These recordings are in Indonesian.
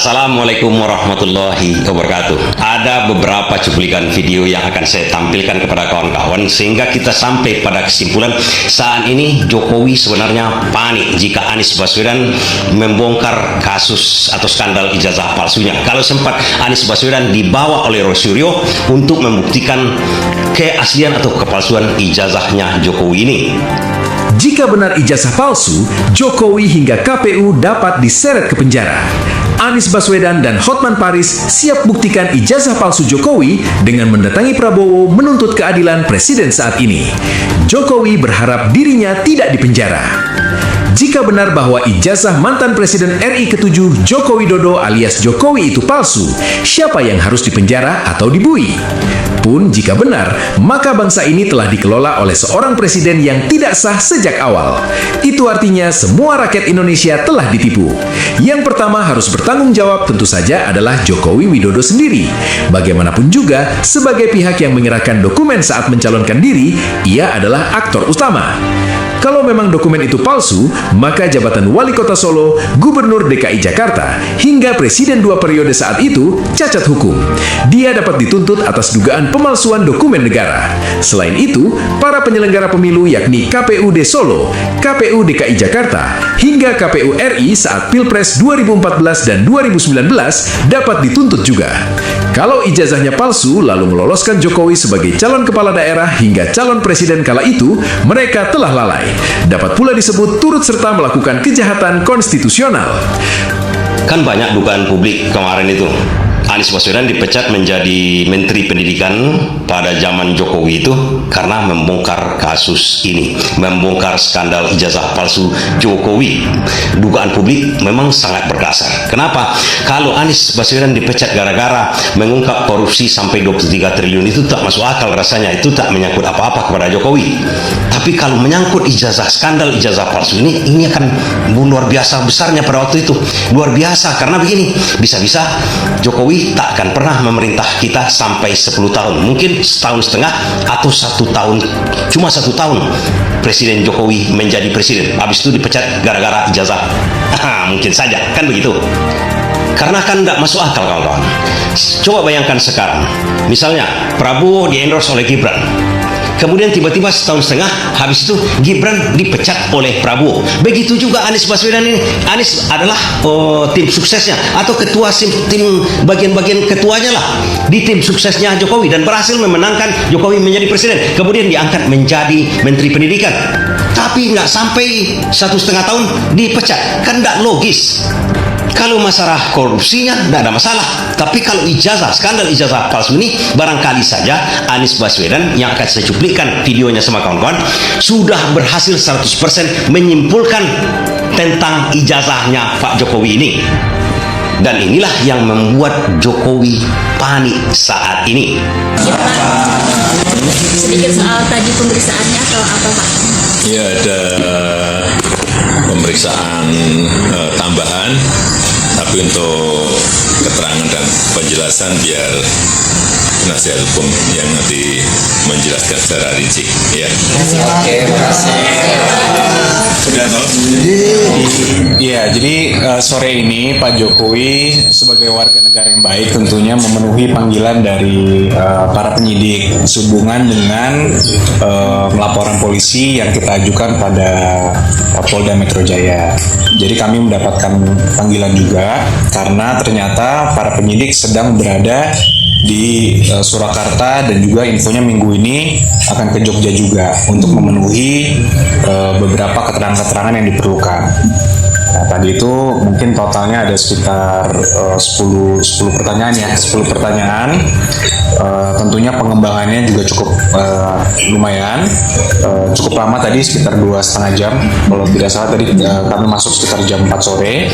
Assalamualaikum warahmatullahi wabarakatuh. Ada beberapa cuplikan video yang akan saya tampilkan kepada kawan-kawan sehingga kita sampai pada kesimpulan saat ini Jokowi sebenarnya panik jika Anies Baswedan membongkar kasus atau skandal ijazah palsunya. Kalau sempat Anies Baswedan dibawa oleh Rosario untuk membuktikan keaslian atau kepalsuan ijazahnya Jokowi ini. Jika benar ijazah palsu, Jokowi hingga KPU dapat diseret ke penjara. Anies Baswedan dan Hotman Paris siap buktikan ijazah palsu Jokowi dengan mendatangi Prabowo menuntut keadilan presiden saat ini. Jokowi berharap dirinya tidak dipenjara. Jika benar bahwa ijazah mantan Presiden RI ke-7 Joko Widodo alias Jokowi itu palsu, siapa yang harus dipenjara atau dibui? Pun jika benar, maka bangsa ini telah dikelola oleh seorang presiden yang tidak sah sejak awal. Itu artinya semua rakyat Indonesia telah ditipu. Yang pertama harus bertanggung jawab tentu saja adalah Jokowi Widodo sendiri. Bagaimanapun juga, sebagai pihak yang menyerahkan dokumen saat mencalonkan diri, ia adalah aktor utama. Kalau memang dokumen itu palsu, maka jabatan Wali Kota Solo, Gubernur DKI Jakarta, hingga Presiden 2 periode saat itu cacat hukum. Dia dapat dituntut atas dugaan pemalsuan dokumen negara. Selain itu, para penyelenggara pemilu yakni KPUD Solo, KPU DKI Jakarta, hingga KPU RI saat Pilpres 2014 dan 2019 dapat dituntut juga. Kalau ijazahnya palsu lalu meloloskan Jokowi sebagai calon kepala daerah hingga calon presiden kala itu, mereka telah lalai. Dapat pula disebut turut serta melakukan kejahatan konstitusional. Kan banyak dugaan publik kemarin itu. Anies Baswedan dipecat menjadi Menteri Pendidikan pada zaman Jokowi itu karena membongkar kasus ini, membongkar skandal ijazah palsu Jokowi. Dugaan publik memang sangat berdasar. Kenapa? Kalau Anies Baswedan dipecat gara-gara mengungkap korupsi sampai 23 triliun itu tak masuk akal rasanya, itu tak menyangkut apa-apa kepada Jokowi. Tapi kalau menyangkut ijazah, skandal ijazah palsu ini akan luar biasa besarnya pada waktu itu. Luar biasa karena begini, bisa-bisa Jokowi tak akan pernah memerintah kita sampai 10 tahun, mungkin setahun setengah atau 1 tahun, cuma 1 tahun Presiden Jokowi menjadi presiden, habis itu dipecat gara-gara ijazah. Mungkin saja, kan begitu. Karena kan tidak masuk akal kawan-kawan. Coba bayangkan sekarang, misalnya Prabowo di-endorse oleh Gibran, kemudian tiba-tiba setahun setengah habis itu Gibran dipecat oleh Prabowo. Begitu juga Anies Baswedan ini. Anies adalah tim suksesnya atau ketua tim bagian-bagian ketuanya lah di tim suksesnya Jokowi dan berhasil memenangkan Jokowi menjadi presiden. Kemudian diangkat menjadi Menteri Pendidikan. Tapi nggak sampai 1,5 tahun dipecat. Kan nggak logis. Kalau masalah korupsinya tidak ada masalah, tapi kalau ijazah, skandal ijazah palsu ini barangkali saja Anies Baswedan yang akan saya cuplikan videonya sama kawan-kawan sudah berhasil 100% menyimpulkan tentang ijazahnya Pak Jokowi ini. Dan inilah yang membuat Jokowi panik saat ini. Sedikit soal tadi pemeriksaannya atau apa Pak? Ya, ada pemeriksaan tambahan, tapi untuk keterangan dan penjelasan biar penasihat hukum yang nanti menjelaskan secara rinci. Ya. Oke, terima kasih. Sudah toh? Iya, jadi sore ini Pak Jokowi sebagai warga negara yang baik tentunya memenuhi panggilan dari para penyidik sehubungan dengan laporan polisi yang kita ajukan pada Polda Metro Jaya. Jadi kami mendapatkan panggilan juga karena ternyata para penyidik sedang berada di Surakarta dan juga infonya minggu ini akan ke Jogja juga untuk memenuhi beberapa keterangan-keterangan yang diperlukan. Nah, tadi itu mungkin totalnya ada sekitar 10 pertanyaan ya, 10 pertanyaan. Tentunya pengembangannya juga cukup lumayan, cukup lama tadi sekitar 2,5 jam. Kalau tidak salah tadi kami masuk sekitar jam 4 sore.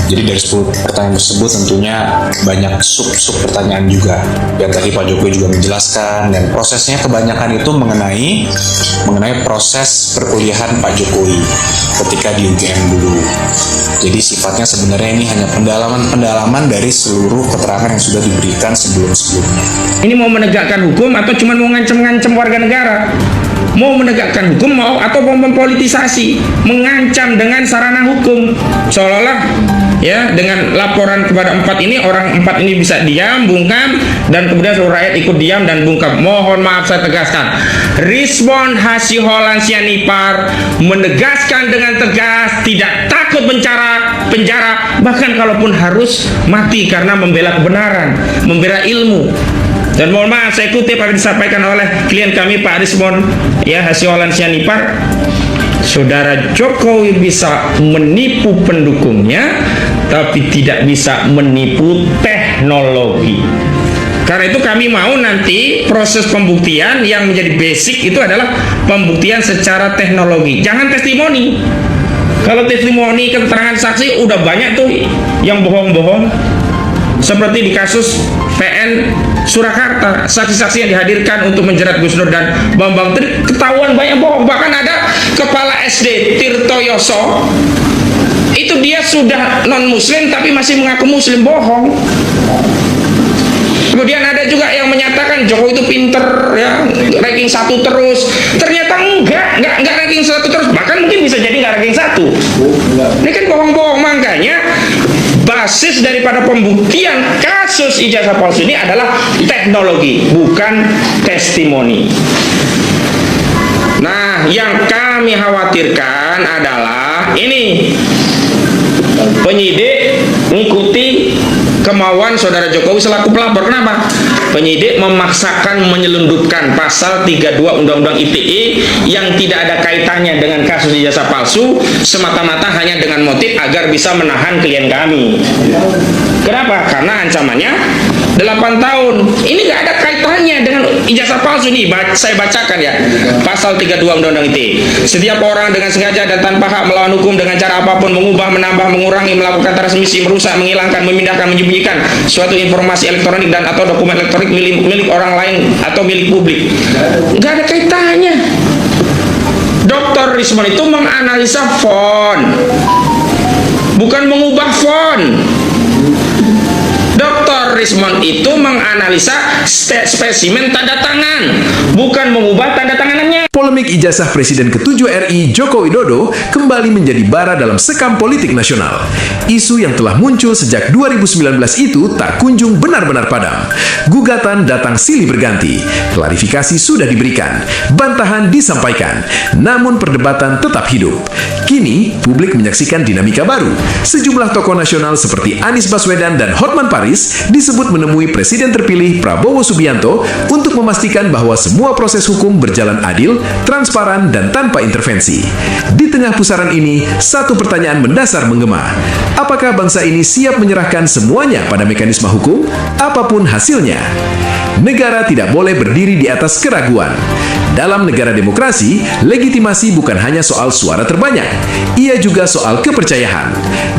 Jadi dari 10 pertanyaan tersebut tentunya banyak sub pertanyaan juga. Yang tadi Pak Jokowi juga menjelaskan dan prosesnya kebanyakan itu mengenai proses perkuliahan Pak Jokowi ketika di UGM dulu. Jadi sifatnya sebenarnya ini hanya pendalaman dari seluruh keterangan yang sudah diberikan sebelumnya. Ini mau menegakkan hukum atau cuma mau ngancem-ngancem warga negara? mau menegakkan hukum mau atau mau mempolitisasi, mengancam dengan sarana hukum, seolah-olah ya dengan laporan kepada empat ini, orang empat ini bisa diam, bungkam, dan kemudian seluruh rakyat ikut diam dan bungkam. Mohon maaf saya tegaskan, Rizwan Hasyiholan Sianipar menegaskan dengan tegas, tidak takut penjara, bahkan kalaupun harus mati karena membela kebenaran, membela ilmu. Dan mohon maaf, saya kutip apa yang disampaikan oleh klien kami Pak Rizwan ya Hasyiholan Sianipar, Saudara Jokowi bisa menipu pendukungnya, tapi tidak bisa menipu teknologi. Karena itu kami mau nanti proses pembuktian yang menjadi basic itu adalah pembuktian secara teknologi, jangan testimoni. Kalau testimoni, keterangan saksi udah banyak tuh yang bohong-bohong, seperti di kasus PN Surakarta, saksi-saksi yang dihadirkan untuk menjerat Gus Dur dan Bambang Tri ketahuan banyak bohong. Bahkan ada kepala SD Tirtoyoso, itu dia sudah non muslim tapi masih mengaku muslim, bohong. Kemudian ada juga yang menyatakan Jokowi itu pinter ya, ranking 1 terus. Ternyata enggak ranking 1 terus, bahkan mungkin bisa jadi enggak ranking 1. Ini kan bohong-bohong. Makanya basis daripada pembuktian kasus ijazah palsu ini adalah teknologi, bukan testimoni. Nah, yang kami khawatirkan adalah ini, penyidik mengikuti kemauan saudara Jokowi selaku pelapor. Kenapa? Penyidik memaksakan menyelundupkan pasal 32 Undang-Undang ITE yang tidak ada kaitannya dengan kasus ijazah palsu, semata-mata hanya dengan motif agar bisa menahan klien kami. Kenapa? Karena ancamannya 8 tahun. Ini nggak ada kaitannya dengan ijazah palsu. Nih, saya bacakan ya, pasal 32 Undang-Undang ITE. Setiap orang dengan sengaja dan tanpa hak melawan hukum dengan cara apapun mengubah, menambah, mengurangi, melakukan transmisi, merusak, menghilangkan, memindahkan, menyembunyikan suatu informasi elektronik dan atau dokumen elektronik milik orang lain atau milik publik. Nggak ada kaitannya. Dr. Rizwan itu menganalisa font, bukan mengubah font. Dr. Rizwan itu menganalisa spesimen tanda tangan, bukan mengubah tanda tanganannya. Polemik ijazah Presiden ke-7 RI Joko Widodo kembali menjadi bara dalam sekam politik nasional. Isu yang telah muncul sejak 2019 itu tak kunjung benar-benar padam. Gugatan datang silih berganti, klarifikasi sudah diberikan, bantahan disampaikan, namun perdebatan tetap hidup. Kini, publik menyaksikan dinamika baru. Sejumlah tokoh nasional seperti Anies Baswedan dan Hotman Paris disebut menemui Presiden terpilih Prabowo Subianto untuk memastikan bahwa semua proses hukum berjalan adil, transparan, dan tanpa intervensi. Di tengah pusaran ini, satu pertanyaan mendasar menggema. Apakah bangsa ini siap menyerahkan semuanya pada mekanisme hukum, apapun hasilnya? Negara tidak boleh berdiri di atas keraguan. Dalam negara demokrasi, legitimasi bukan hanya soal suara terbanyak, ia juga soal kepercayaan.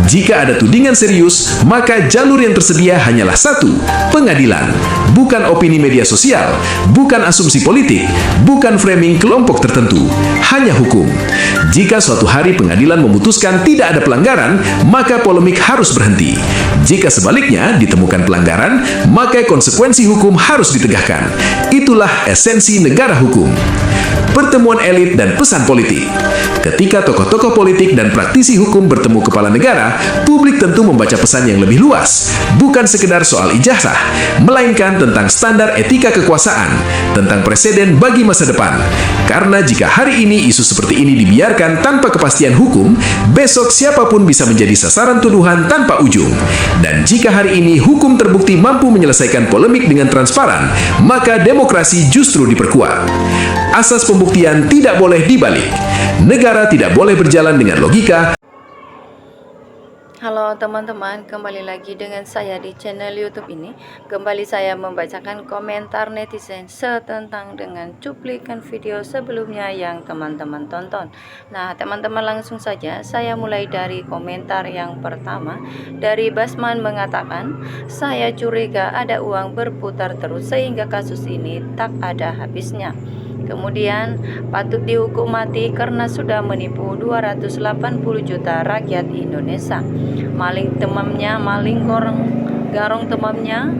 Jika ada tudingan serius, maka jalur yang tersedia hanyalah satu, pengadilan. Bukan opini media sosial, bukan asumsi politik, bukan framing kelompok tertentu, hanya hukum. Jika suatu hari pengadilan memutuskan tidak ada pelanggaran, maka polemik harus berhenti. Jika sebaliknya ditemukan pelanggaran, maka konsekuensi hukum harus ditegakkan. Itulah esensi negara hukum. Pertemuan elit dan pesan politik. Ketika tokoh-tokoh politik dan praktisi hukum bertemu kepala negara, publik tentu membaca pesan yang lebih luas, bukan sekedar soal ijazah, melainkan tentang standar etika kekuasaan, tentang presiden bagi masa depan. Karena jika hari ini isu seperti ini dibiarkan tanpa kepastian hukum, besok siapapun bisa menjadi sasaran tuduhan tanpa ujung. Dan jika hari ini hukum terbukti mampu menyelesaikan polemik dengan transparan, maka demokrasi justru diperkuat. Asas pembuktian tidak boleh dibalik. Negara tidak boleh berjalan dengan logika. Halo teman-teman, kembali lagi dengan saya di channel YouTube ini. Kembali saya membacakan komentar netizen setentang dengan cuplikan video sebelumnya yang teman-teman tonton. Nah, teman-teman langsung saja saya mulai dari komentar yang pertama. Dari Basman mengatakan, saya curiga ada uang berputar terus sehingga kasus ini tak ada habisnya. Kemudian patut dihukum mati karena sudah menipu 280 juta rakyat Indonesia. Maling temamnya, maling garong temamnya.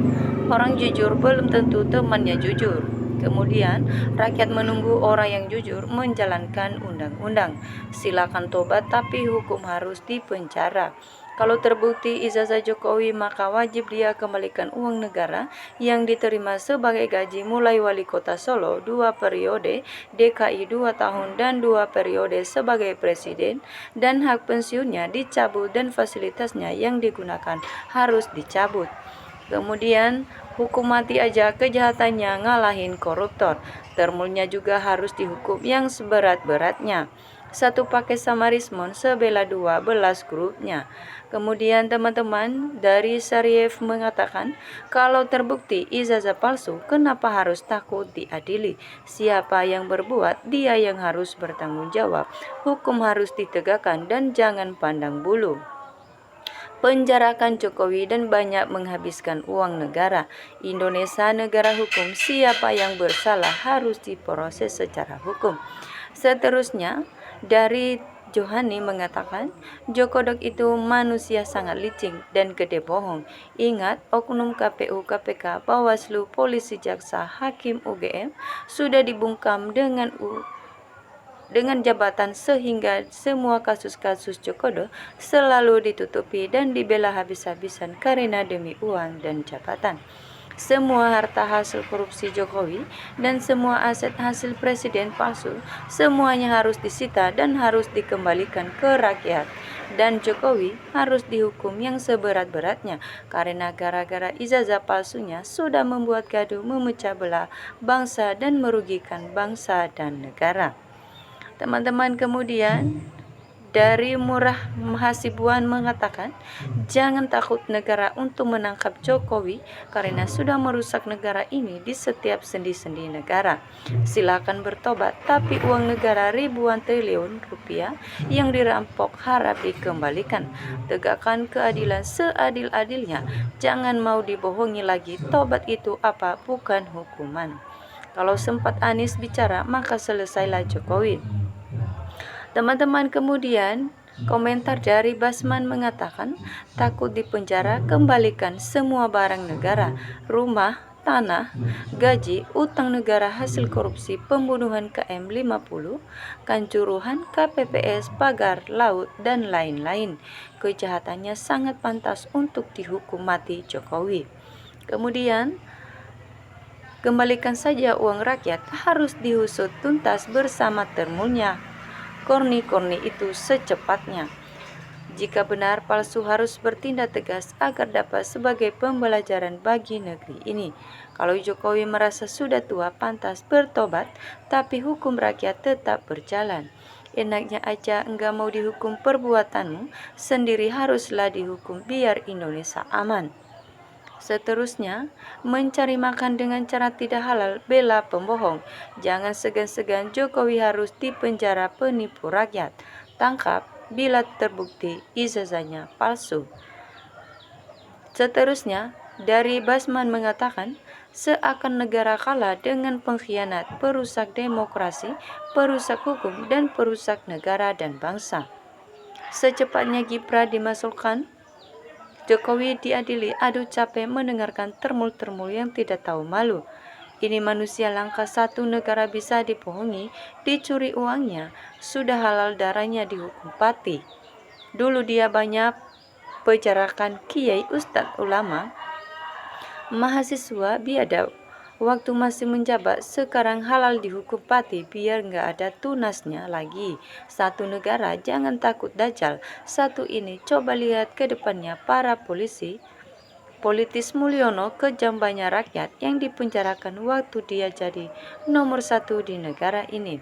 Orang jujur belum tentu temannya jujur. Kemudian, rakyat menunggu orang yang jujur menjalankan undang-undang. Silakan tobat tapi hukum harus dipenjara. Kalau terbukti ijazah Jokowi, maka wajib dia kembalikan uang negara yang diterima sebagai gaji mulai wali kota Solo 2 periode, DKI 2 tahun dan 2 periode sebagai presiden, dan hak pensiunnya dicabut dan fasilitasnya yang digunakan harus dicabut. Kemudian, hukum mati aja kejahatannya ngalahin koruptor. Termulnya juga harus dihukum yang seberat-beratnya. Satu pakai sama Rismon sebela 12 grupnya. Kemudian teman-teman dari Syarif mengatakan, kalau terbukti ijazah palsu, kenapa harus takut diadili? Siapa yang berbuat, dia yang harus bertanggung jawab. Hukum harus ditegakkan dan jangan pandang bulu. Penjarakan Jokowi dan banyak menghabiskan uang negara. Indonesia negara hukum, siapa yang bersalah harus diproses secara hukum. Seterusnya, dari Johani mengatakan, Jokodok itu manusia sangat licik dan gede bohong. Ingat, oknum KPU, KPK, Bawaslu, Polisi, Jaksa, Hakim UGM sudah dibungkam dengan jabatan sehingga semua kasus-kasus Jokodo selalu ditutupi dan dibela habis-habisan karena demi uang dan jabatan. Semua harta hasil korupsi Jokowi dan semua aset hasil presiden palsu semuanya harus disita dan harus dikembalikan ke rakyat. Dan Jokowi harus dihukum yang seberat-beratnya karena gara-gara ijazah palsunya sudah membuat gaduh, memecah belah bangsa dan merugikan bangsa dan negara. Teman-teman, kemudian dari Murah Mahasibuan mengatakan, jangan takut negara untuk menangkap Jokowi karena sudah merusak negara ini di setiap sendi-sendi negara. Silakan bertobat, tapi uang negara ribuan triliun rupiah yang dirampok harap dikembalikan. Tegakkan keadilan seadil-adilnya, jangan mau dibohongi lagi. Tobat itu apa? Bukan hukuman. Kalau sempat Anies bicara, maka selesailah Jokowi. Teman-teman, kemudian komentar dari Basman mengatakan, takut dipenjara, kembalikan semua barang negara, rumah, tanah, gaji, utang negara hasil korupsi, pembunuhan KM 50, kanjuruhan, KPPS, pagar, laut, dan lain-lain. Kejahatannya sangat pantas untuk dihukum mati Jokowi. Kemudian, kembalikan saja uang rakyat, harus diusut tuntas bersama termulnya korni-korni itu secepatnya. Jika benar palsu, harus bertindak tegas agar dapat sebagai pembelajaran bagi negeri ini. Kalau Jokowi merasa sudah tua, pantas bertobat, tapi hukum rakyat tetap berjalan. Enaknya aja enggak mau dihukum perbuatanmu sendiri, haruslah dihukum biar Indonesia aman. Seterusnya, mencari makan dengan cara tidak halal, bela pembohong. Jangan segan-segan, Jokowi harus dipenjara penipu rakyat. Tangkap bila terbukti ijazahnya palsu. Seterusnya, dari Basman mengatakan, seakan negara kalah dengan pengkhianat, perusak demokrasi, perusak hukum, dan perusak negara dan bangsa. Secepatnya Gibran dimasukkan, Jokowi diadili. Aduh, capek mendengarkan termul-termul yang tidak tahu malu. Ini manusia langka, satu negara bisa dibohongi, dicuri uangnya, sudah halal darahnya dihukum mati. Dulu dia banyak bicarakan kiai, ustadz, ulama, mahasiswa biadab waktu masih menjabat, sekarang halal dihukum mati biar nggak ada tunasnya lagi. Satu negara, jangan takut dajjal. Satu ini, coba lihat ke depannya para politis Mulyono, kejam banyak rakyat yang dipenjarakan waktu dia jadi nomor 1 di negara ini.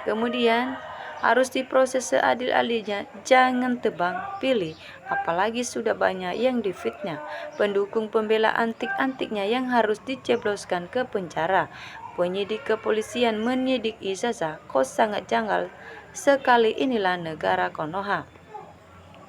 Kemudian harus diproses seadil-adilnya, jangan tebang pilih, apalagi sudah banyak yang difitnah. Pendukung pembela antik-antiknya yang harus dicebloskan ke penjara. Penyidik kepolisian menyidik ijazah, kok sangat janggal sekali, inilah negara Konoha.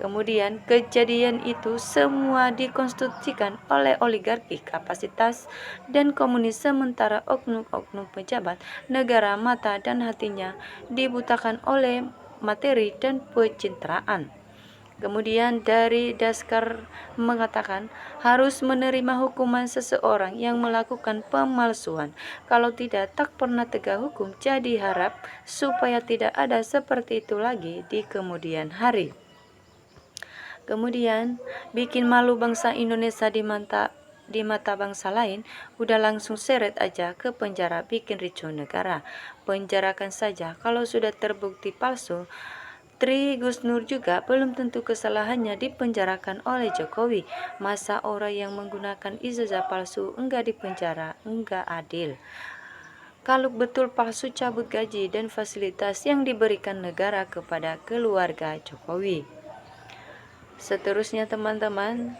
Kemudian kejadian itu semua dikonstruksikan oleh oligarki, kapasitas, dan komunis, sementara oknum-oknum pejabat negara mata dan hatinya dibutakan oleh materi dan pencitraan. Kemudian dari Daskar mengatakan harus menerima hukuman seseorang yang melakukan pemalsuan. Kalau tidak, tak pernah tegak hukum. Jadi harap supaya tidak ada seperti itu lagi di kemudian hari. Kemudian bikin malu bangsa Indonesia di mata bangsa lain, udah langsung seret aja ke penjara, bikin ricuh negara. Penjarakan saja kalau sudah terbukti palsu. Tri Gusnur juga belum tentu kesalahannya dipenjarakan oleh Jokowi. Masa orang yang menggunakan ijazah palsu enggak dipenjara, enggak adil. Kalau betul palsu, cabut gaji dan fasilitas yang diberikan negara kepada keluarga Jokowi. Seterusnya teman-teman,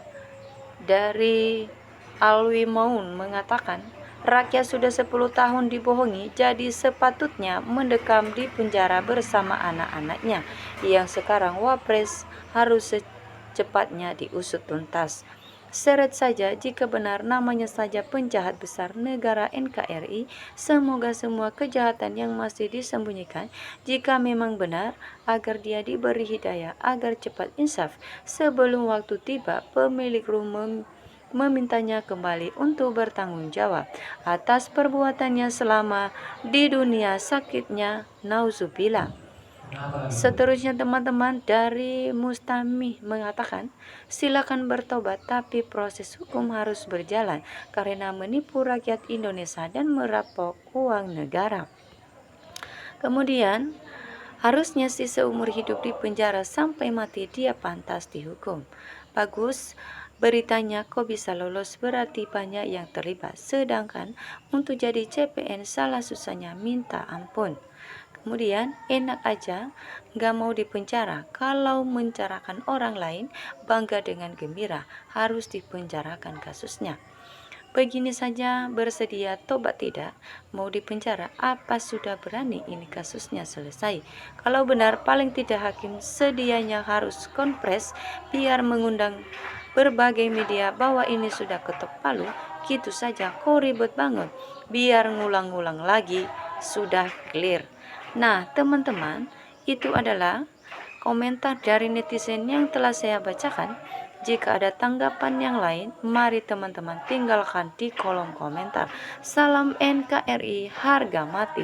dari Alwi Maun mengatakan, rakyat sudah 10 tahun dibohongi, jadi sepatutnya mendekam di penjara bersama anak-anaknya yang sekarang wapres, harus secepatnya diusut tuntas. Seret saja jika benar namanya saja penjahat besar negara NKRI. Semoga semua kejahatan yang masih disembunyikan, jika memang benar, agar dia diberi hidayah agar cepat insaf sebelum waktu tiba pemilik rumah memintanya kembali untuk bertanggung jawab atas perbuatannya selama di dunia sakitnya, nauzubillah. Seterusnya teman-teman, dari Mustamih mengatakan, silakan bertobat tapi proses hukum harus berjalan karena menipu rakyat Indonesia dan merampok uang negara. Kemudian harusnya sih seumur hidup di penjara sampai mati, dia pantas dihukum. Bagus, beritanya kok bisa lolos, berarti banyak yang terlibat. Sedangkan untuk jadi CPN salah susahnya minta ampun. Kemudian enak aja gak mau dipenjara. Kalau mencarakan orang lain bangga dengan gembira, harus dipenjarakan kasusnya. Begini saja bersedia tobat tidak? Mau dipenjara? Apa sudah berani ini kasusnya selesai? Kalau benar, paling tidak hakim sedianya harus konpres biar mengundang berbagai media bahwa ini sudah ketok palu. Gitu saja, kok ribet banget? Biar ngulang-ngulang lagi, sudah clear. Nah teman-teman, itu adalah komentar dari netizen yang telah saya bacakan. Jika ada tanggapan yang lain, mari teman-teman tinggalkan di kolom komentar. Salam NKRI, harga mati.